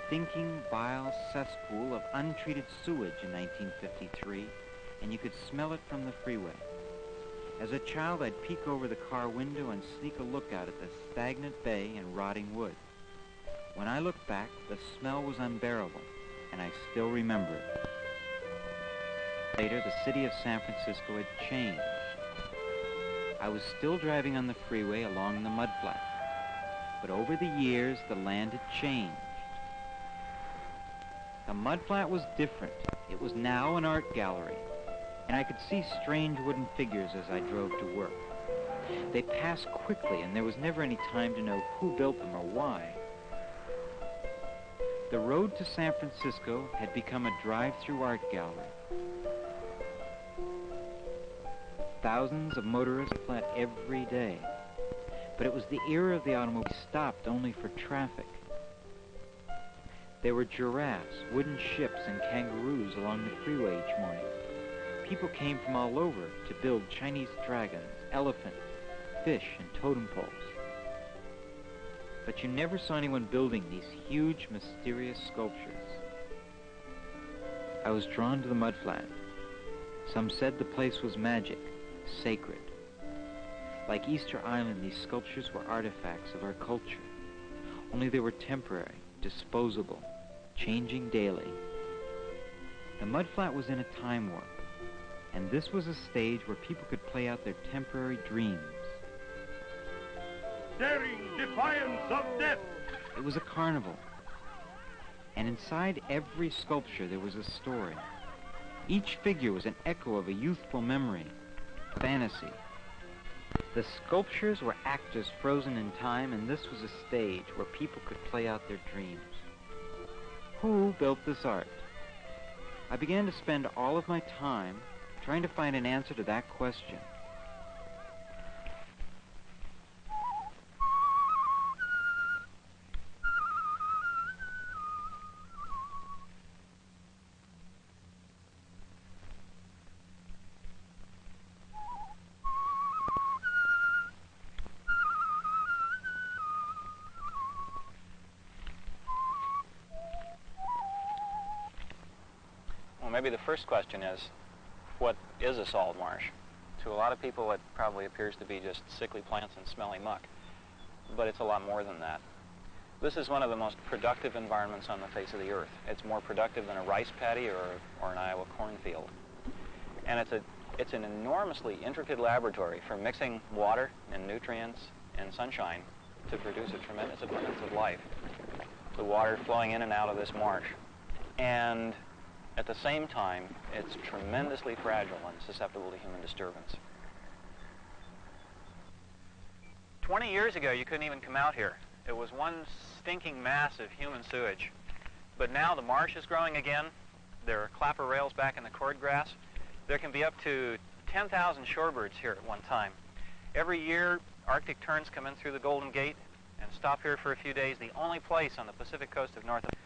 stinking, vile cesspool of untreated sewage in 1953, and you could smell it from the freeway. As a child, I'd peek over the car window and sneak a look out at the stagnant bay and rotting wood. When I look back, the smell was unbearable, and I still remember it. Later, the city of San Francisco had changed. I was still driving on the freeway along the Mudflat, but over the years, the land had changed. The Mudflat was different. It was now an art gallery, and I could see strange wooden figures as I drove to work. They passed quickly, and there was never any time to know who built them or why. The road to San Francisco had become a drive-through art gallery. Thousands of motorists fled every day, but it was the era of the automobile stopped only for traffic. There were giraffes, wooden ships, and kangaroos along the freeway each morning. People came from all over to build Chinese dragons, elephants, fish, and totem poles. But you never saw anyone building these huge, mysterious sculptures. I was drawn to the Mudflat. Some said the place was magic, sacred. Like Easter Island, these sculptures were artifacts of our culture. Only they were temporary, disposable, changing daily. The Mudflat was in a time warp, and this was a stage where people could play out their temporary dreams. Daring defiance of death! It was a carnival, and inside every sculpture there was a story. Each figure was an echo of a youthful memory, fantasy. The sculptures were actors frozen in time, and this was a stage where people could play out their dreams. Who built this art? I began to spend all of my time trying to find an answer to that question. Maybe the first question is, what is a salt marsh? To a lot of people, it probably appears to be just sickly plants and smelly muck, but it's a lot more than that. This is one of the most productive environments on the face of the earth. It's more productive than a rice paddy or an Iowa cornfield. And it's an enormously intricate laboratory for mixing water and nutrients and sunshine to produce a tremendous abundance of life. The water flowing in and out of this marsh. And at the same time, it's tremendously fragile and susceptible to human disturbance. 20 years ago, you couldn't even come out here. It was one stinking mass of human sewage. But now the marsh is growing again. There are clapper rails back in the cordgrass. There can be up to 10,000 shorebirds here at one time. Every year, Arctic terns come in through the Golden Gate and stop here for a few days, the only place on the Pacific coast of North America.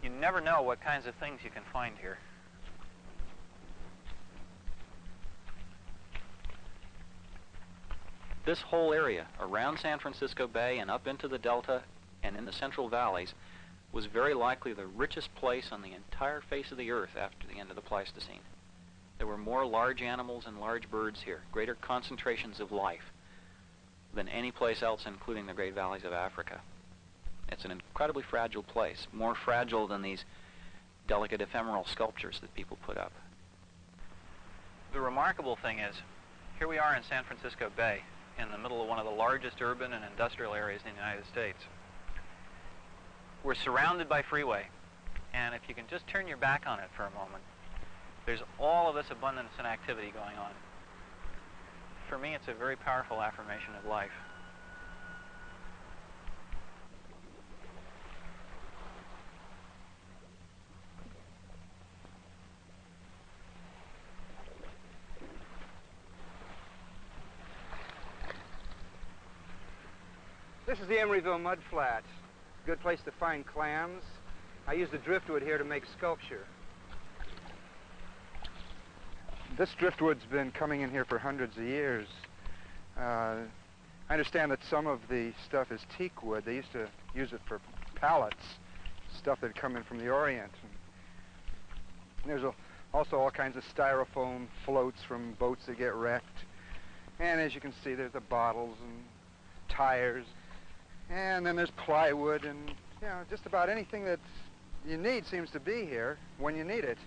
You never know what kinds of things you can find here. This whole area around San Francisco Bay and up into the Delta and in the Central Valleys was very likely the richest place on the entire face of the earth after the end of the Pleistocene. There were more large animals and large birds here, greater concentrations of life than any place else, including the Great Valleys of Africa. It's an incredibly fragile place, more fragile than these delicate ephemeral sculptures that people put up. The remarkable thing is, here we are in San Francisco Bay, in the middle of one of the largest urban and industrial areas in the United States. We're surrounded by freeway, and if you can just turn your back on it for a moment, there's all of this abundance and activity going on. For me, it's a very powerful affirmation of life. This is the Emeryville Mudflat. Good place to find clams. I use the driftwood here to make sculpture. This driftwood's been coming in here for hundreds of years. I understand that some of the stuff is teak wood. They used to use it for pallets, stuff that had come in from the Orient. And there's also all kinds of styrofoam floats from boats that get wrecked. And as you can see, there's the bottles and tires. And then there's plywood, and you know, just about anything that you need seems to be here when you need it.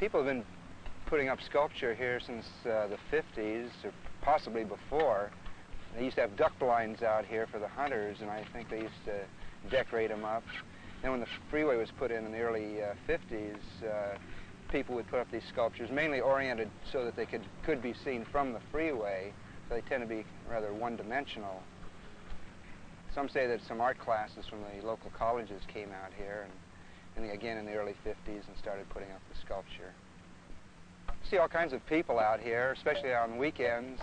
People have been putting up sculpture here since the 50s, or possibly before. They used to have duck blinds out here for the hunters, and I think they used to decorate them up. Then when the freeway was put in the early 50s, people would put up these sculptures, mainly oriented so that they could be seen from the freeway, so they tend to be rather one-dimensional. Some say that some art classes from the local colleges came out here, and again in the early 50s, and started putting up the sculpture. See all kinds of people out here, especially on weekends.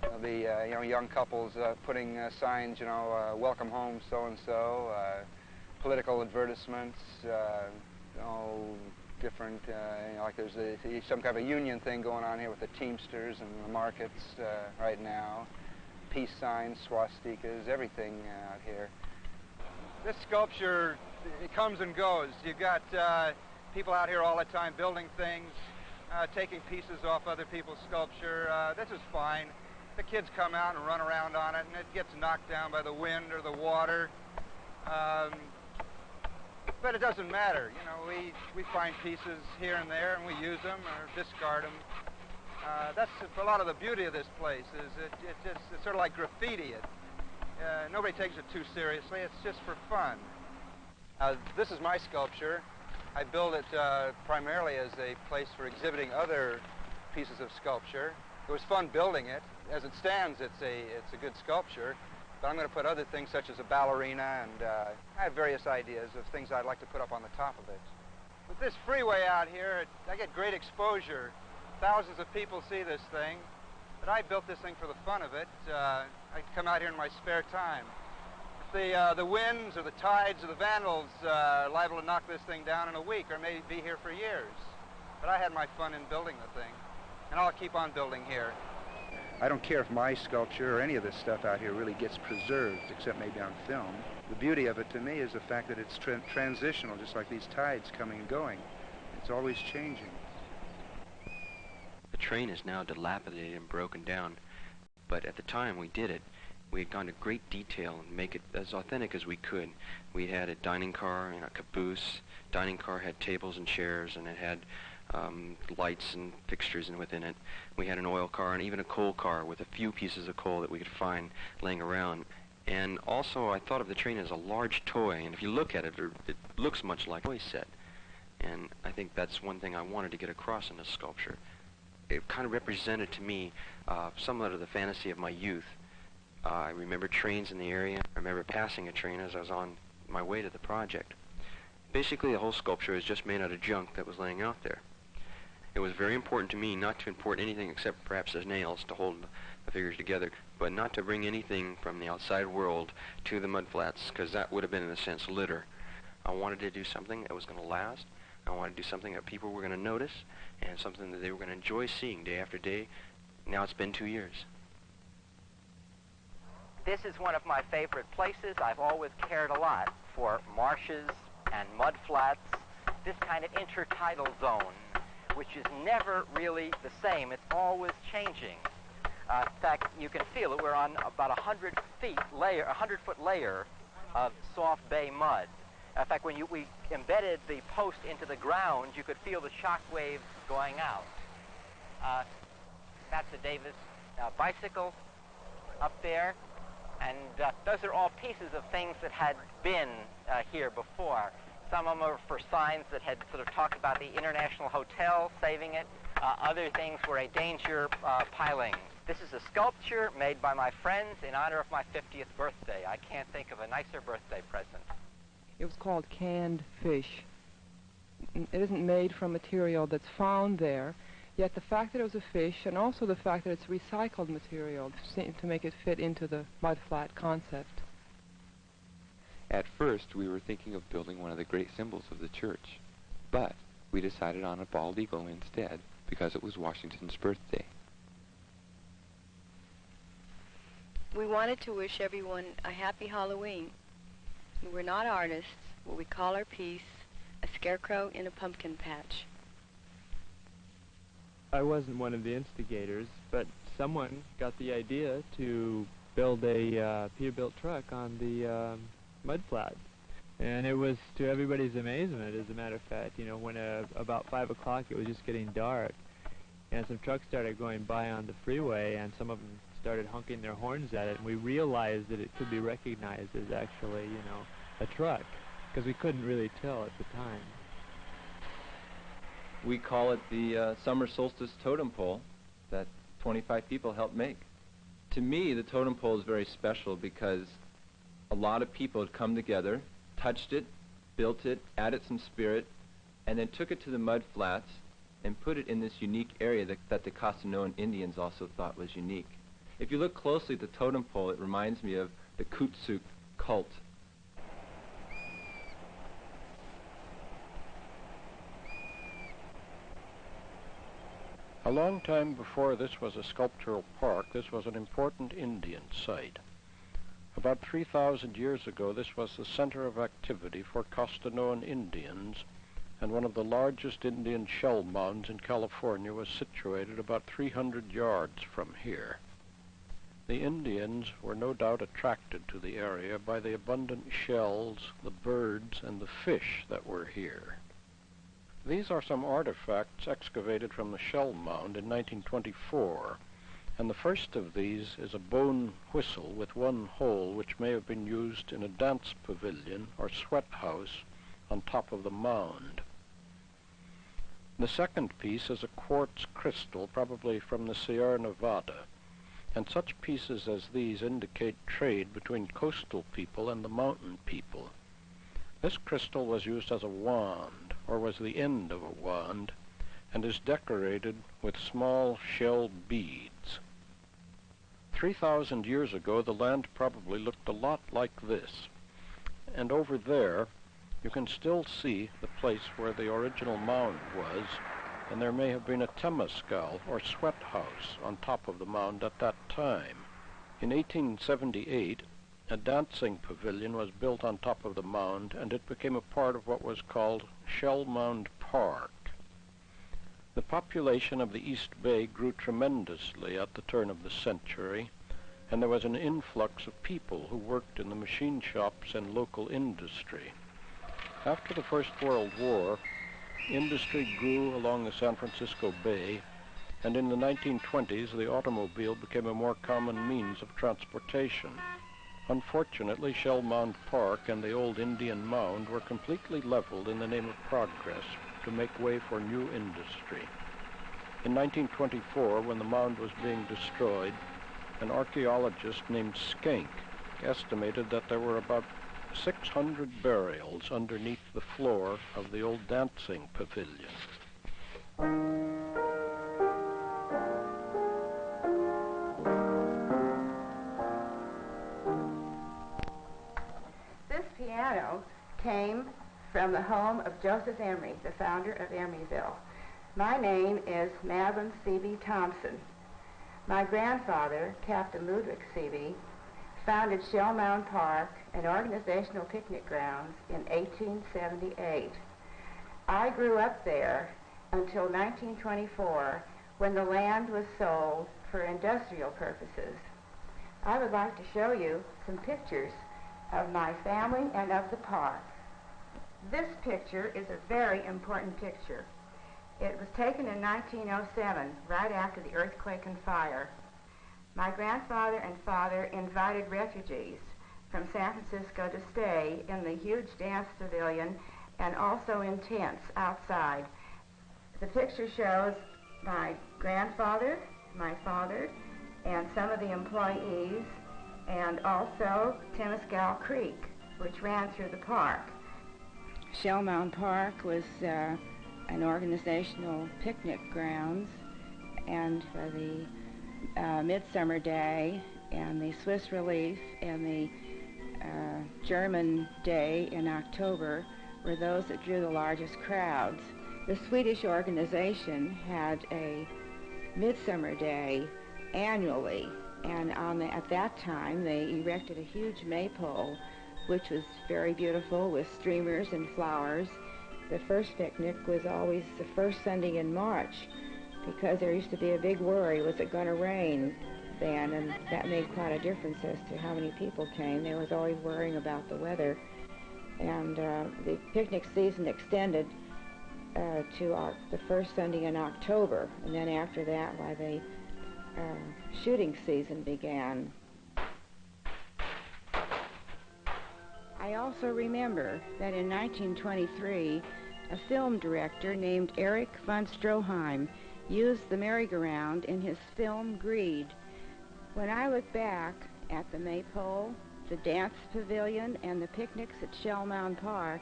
There'll be young couples putting signs, welcome home so-and-so, political advertisements, different, like there's some kind of a union thing going on here with the Teamsters and the markets right now. Peace signs, swastikas, everything out here. This sculpture, it comes and goes. You've got people out here all the time building things, taking pieces off other people's sculpture. This is fine. The kids come out and run around on it, and it gets knocked down by the wind or the water. But it doesn't matter. We find pieces here and there, and we use them or discard them. That's a lot of the beauty of this place. It's sort of like graffiti. Nobody takes it too seriously. It's just for fun. This is my sculpture. I built it primarily as a place for exhibiting other pieces of sculpture. It was fun building it. As it stands, it's a good sculpture. But I'm going to put other things such as a ballerina, and I have various ideas of things I'd like to put up on the top of it. With this freeway out here, I get great exposure. Thousands of people see this thing, but I built this thing for the fun of it. I come out here in my spare time. If the winds or the tides or the vandals are liable to knock this thing down in a week, or maybe be here for years. But I had my fun in building the thing, and I'll keep on building here. I don't care if my sculpture or any of this stuff out here really gets preserved, except maybe on film. The beauty of it to me is the fact that it's transitional, just like these tides coming and going. It's always changing. The train is now dilapidated and broken down, but at the time we did it, we had gone to great detail and make it as authentic as we could. We had a dining car and a caboose. Dining car had tables and chairs, and it had lights and fixtures within it. We had an oil car and even a coal car with a few pieces of coal that we could find laying around. And also I thought of the train as a large toy, and if you look at it, it looks much like a toy set. And I think that's one thing I wanted to get across in this sculpture. It kind of represented to me somewhat of the fantasy of my youth. I remember trains in the area. I remember passing a train as I was on my way to the project. Basically, the whole sculpture is just made out of junk that was laying out there. It was very important to me not to import anything except perhaps as nails to hold the figures together, but not to bring anything from the outside world to the Mudflats, because that would have been, in a sense, litter. I wanted to do something that was going to last. I wanted to do something that people were going to notice, and something that they were going to enjoy seeing day after day. Now it's been 2 years. This is one of my favorite places. I've always cared a lot for marshes and mudflats, this kind of intertidal zone, which is never really the same. It's always changing. In fact, you can feel it. We're on about 100-foot layer of soft bay mud. In fact, when we embedded the post into the ground, you could feel the shock waves going out. That's a Davis bicycle up there. And those are all pieces of things that had been here before. Some of them are for signs that had sort of talked about the International Hotel, saving it. Other things were a danger piling. This is a sculpture made by my friends in honor of my 50th birthday. I can't think of a nicer birthday present. It was called canned fish. It isn't made from material that's found there, yet the fact that it was a fish, and also the fact that it's recycled material, seemed to make it fit into the mudflat concept. At first, we were thinking of building one of the great symbols of the church, but we decided on a bald eagle instead, because it was Washington's birthday. We wanted to wish everyone a happy Halloween, We're not artists. What we call our piece, A Scarecrow in a Pumpkin Patch. I wasn't one of the instigators, but someone got the idea to build a Peterbilt truck on the Mudflat. And it was to everybody's amazement, as a matter of fact. You know, when about 5 o'clock it was just getting dark, and some trucks started going by on the freeway, and some of them started honking their horns at it, and we realized that it could be recognized as actually, you know, a truck, because we couldn't really tell at the time. We call it the summer solstice totem pole that 25 people helped make. To me, the totem pole is very special because a lot of people had come together, touched it, built it, added some spirit, and then took it to the mud flats and put it in this unique area that the Costanoan Indians also thought was unique. If you look closely at the totem pole, it reminds me of the Kutsuk cult. A long time before this was a sculptural park, this was an important Indian site. About 3,000 years ago, this was the center of activity for Costanoan Indians, and one of the largest Indian shell mounds in California was situated about 300 yards from here. The Indians were no doubt attracted to the area by the abundant shells, the birds, and the fish that were here. These are some artifacts excavated from the Shellmound in 1924, and the first of these is a bone whistle with one hole which may have been used in a dance pavilion or sweat house on top of the mound. The second piece is a quartz crystal, probably from the Sierra Nevada, and such pieces as these indicate trade between coastal people and the mountain people. This crystal was used as a wand, or was the end of a wand, and is decorated with small shell beads. 3,000 years ago, the land probably looked a lot like this, and over there you can still see the place where the original mound was, and there may have been a temescal, or sweat house, on top of the mound at that time. In 1878, a dancing pavilion was built on top of the mound, and it became a part of what was called Shellmound Park. The population of the East Bay grew tremendously at the turn of the century, and there was an influx of people who worked in the machine shops and local industry. After the First World War, industry grew along the San Francisco Bay, and in the 1920s the automobile became a more common means of transportation. Unfortunately, Shellmound Park and the old Indian Mound were completely leveled in the name of progress to make way for new industry. In 1924, when the mound was being destroyed, an archaeologist named Skenk estimated that there were about 600 burials underneath the floor of the old dancing pavilion. This piano came from the home of Joseph Emery, the founder of Emeryville. My name is Madeline C.B. Thompson. My grandfather, Captain Ludwig C.B., founded Shellmound Park, an organizational picnic grounds, in 1878. I grew up there until 1924, when the land was sold for industrial purposes. I would like to show you some pictures of my family and of the park. This picture is a very important picture. It was taken in 1907, right after the earthquake and fire. My grandfather and father invited refugees from San Francisco to stay in the huge dance pavilion and also in tents outside. The picture shows my grandfather, my father, and some of the employees, and also Temescal Creek, which ran through the park. Shellmound Park was an organizational picnic grounds, and for the Midsummer Day and the Swiss Relief and the German Day in October were those that drew the largest crowds. The Swedish organization had a Midsummer Day annually, and at that time they erected a huge maypole which was very beautiful with streamers and flowers. The first picnic was always the first Sunday in March, because there used to be a big worry, was it going to rain then? And that made quite a difference as to how many people came. There was always worrying about the weather. And the picnic season extended to the first Sunday in October. And then after that, why, the shooting season began. I also remember that in 1923, a film director named Erich von Stroheim used the merry-go-round in his film Greed. When I look back at the Maypole, the dance pavilion, and the picnics at Shellmound Park,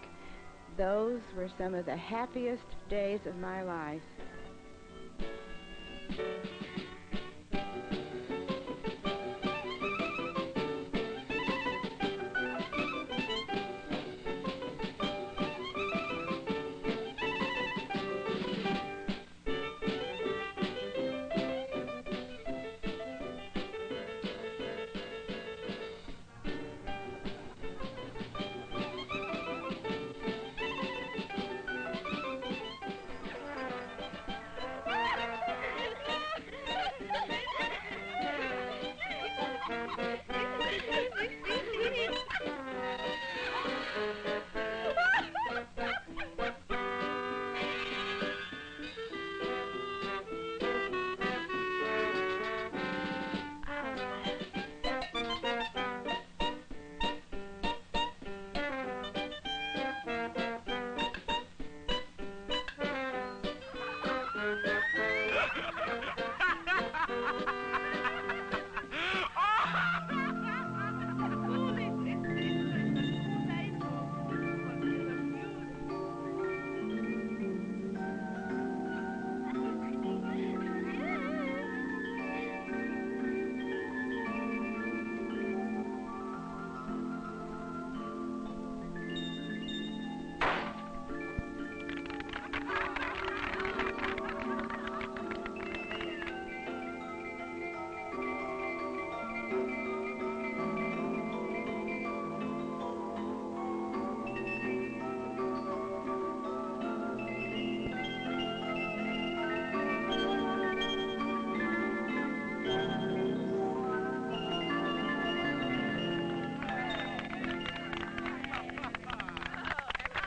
those were some of the happiest days of my life.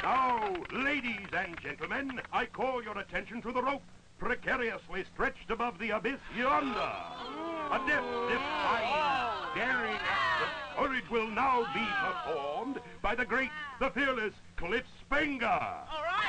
Now, ladies and gentlemen, I call your attention to the rope precariously stretched above the abyss yonder. A death-defying, daring act of courage will now be performed by the great, the fearless Cliff Spenger. All right,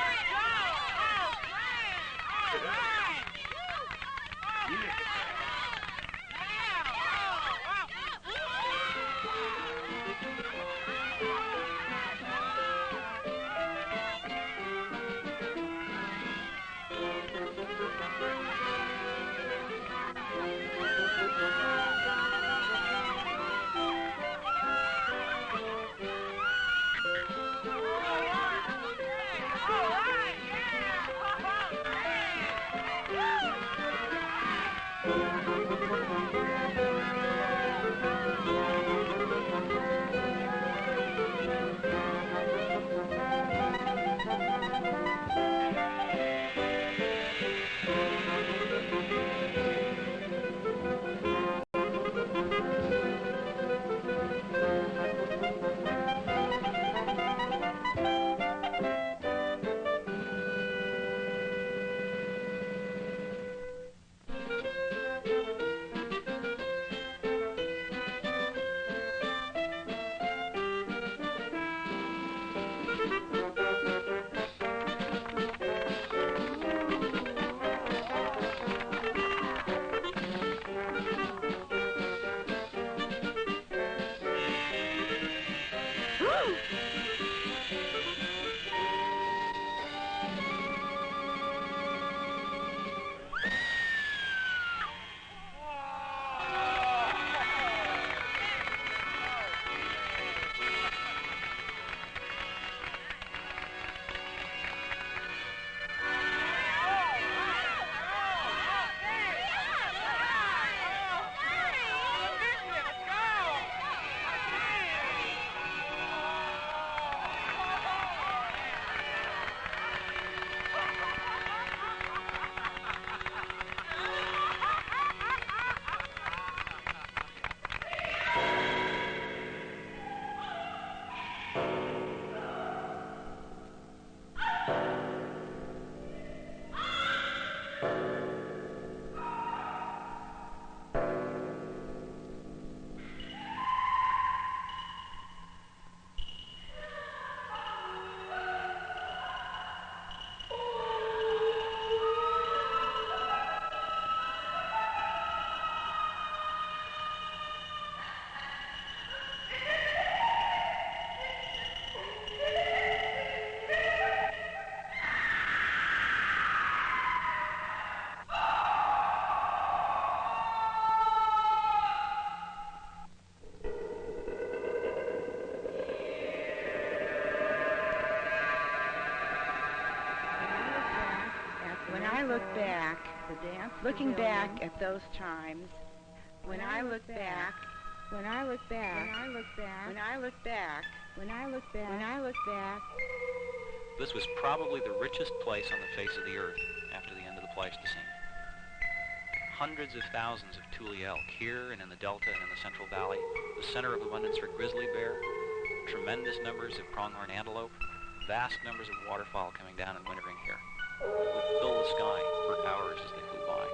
look back, looking back at those times, when I look back, when I look back, when I look back, when I look back, when I look back, when I look back. This was probably the richest place on the face of the earth after the end of the Pleistocene. Hundreds of thousands of tule elk here and in the Delta and in the Central Valley, the center of abundance for grizzly bear, tremendous numbers of pronghorn antelope, vast numbers of waterfowl coming down and wintering here. It would fill the sky for hours as they flew by.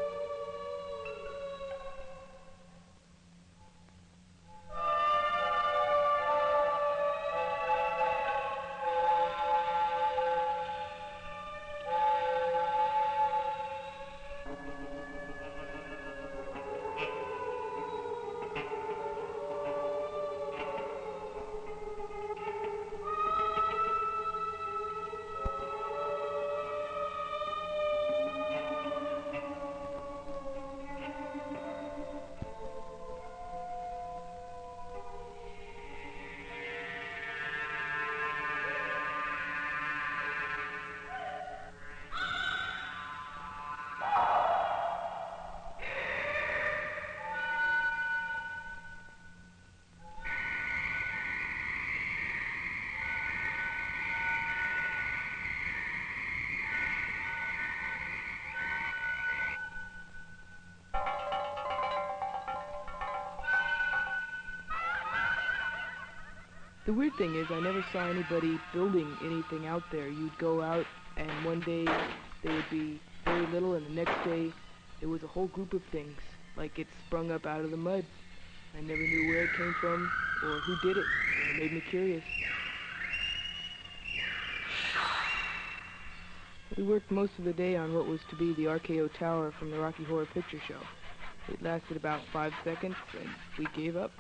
The weird thing is I never saw anybody building anything out there. You'd go out and one day there would be very little and the next day there was a whole group of things, like it sprung up out of the mud. I never knew where it came from or who did it. It made me curious. We worked most of the day on what was to be the RKO Tower from the Rocky Horror Picture Show. It lasted about 5 seconds and we gave up.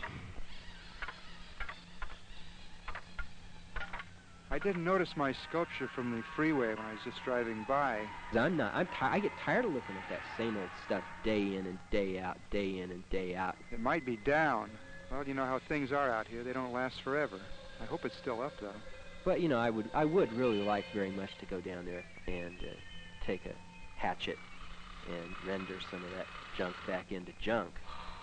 I didn't notice my sculpture from the freeway when I was just driving by. I get tired of looking at that same old stuff day in and day out, day in and day out. It might be down. Well, you know how things are out here. They don't last forever. I hope it's still up, though. But, you know, I would really like very much to go down there and take a hatchet and render some of that junk back into junk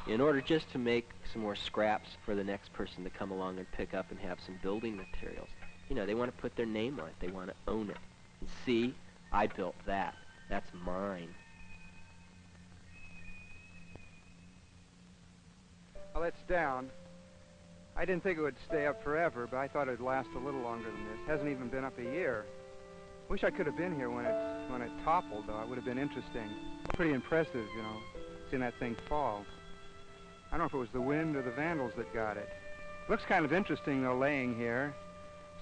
in order just to make some more scraps for the next person to come along and pick up and have some building materials. You know, they want to put their name on it. They want to own it. And see, I built that. That's mine. Well, it's down. I didn't think it would stay up forever, but I thought it would last a little longer than this. It hasn't even been up a year. Wish I could have been here when it toppled, though. It would have been interesting. Pretty impressive, you know, seeing that thing fall. I don't know if it was the wind or the vandals that got it. Looks kind of interesting, though, laying here.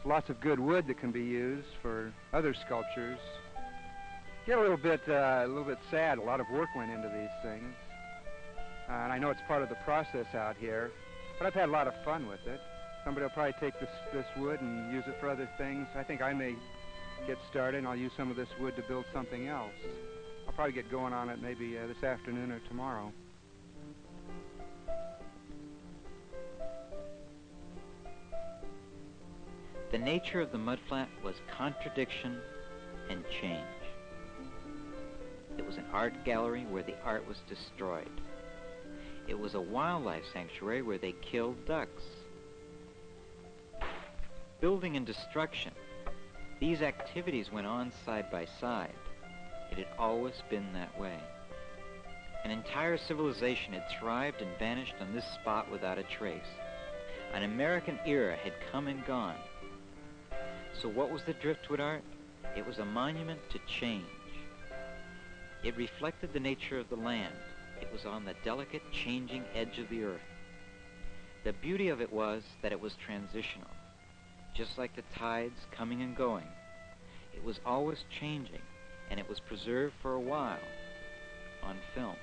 There's lots of good wood that can be used for other sculptures. Get a little bit sad. A lot of work went into these things. And I know it's part of the process out here, but I've had a lot of fun with it. Somebody will probably take this wood and use it for other things. I think I may get started, and I'll use some of this wood to build something else. I'll probably get going on it maybe this afternoon or tomorrow. The nature of the mudflat was contradiction and change. It was an art gallery where the art was destroyed. It was a wildlife sanctuary where they killed ducks. Building and destruction, these activities went on side by side. It had always been that way. An entire civilization had thrived and vanished on this spot without a trace. An American era had come and gone. So what was the driftwood art? It was a monument to change. It reflected the nature of the land. It was on the delicate, changing edge of the earth. The beauty of it was that it was transitional. Just like the tides coming and going. It was always changing, and it was preserved for a while on film.